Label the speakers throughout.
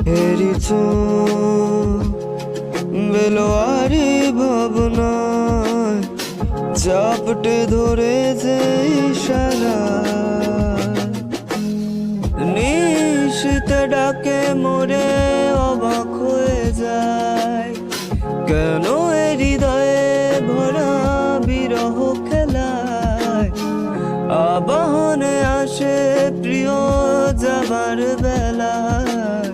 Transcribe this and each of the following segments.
Speaker 1: হেরিছ বেলোয়ারি ভাবনায় চাপটে ধরেছে ইশারা। নিশীথ ডাকে মোরে অবাক হয়ে যায়, কেন এ হৃদয়ে ভরা বিরহ খেলায়। আবাহনে আসে প্রিয় যাবার বেলায়,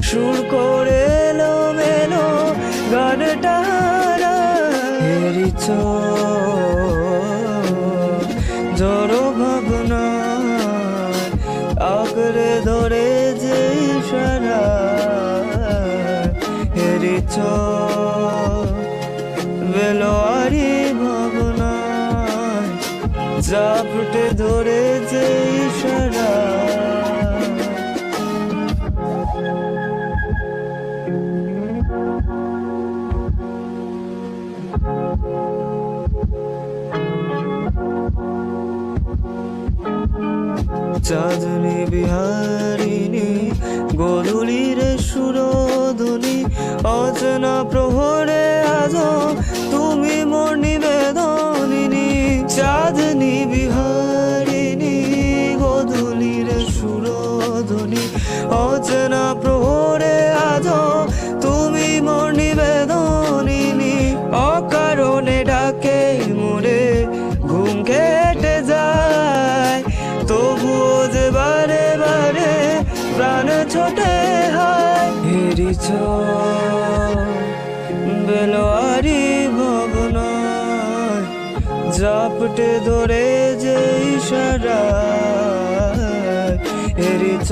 Speaker 1: সুর করে এলো মেলো গানটা। হেরিছ জড়ো ভাবনা আঁকড়ে ধরে যে ইশারা। হেরিছ বেলোয়ারি ভাবনায় চাপটে ধরে যে ইশারা। চাঁদনী বিহারিণী গোধূলির সুরধ্বনি, অচেনা প্রহরে আজ তুমি মোর নিবেদনিনী। চাঁদনী বিহারিণী গোধূলির সুরধ্বনি, অচেনা প্রহরে আজ তুমি মোর নিবেদনিনী। অকারণে ডাকে মোরে ঘুম কেটে যায়, তবুও যে বারে বারে প্রাণ ছোটে হয়। হেরিছ বেলোয়ারি ভাবনায় জাপটে ধরে যে ইশারা। হেরিছ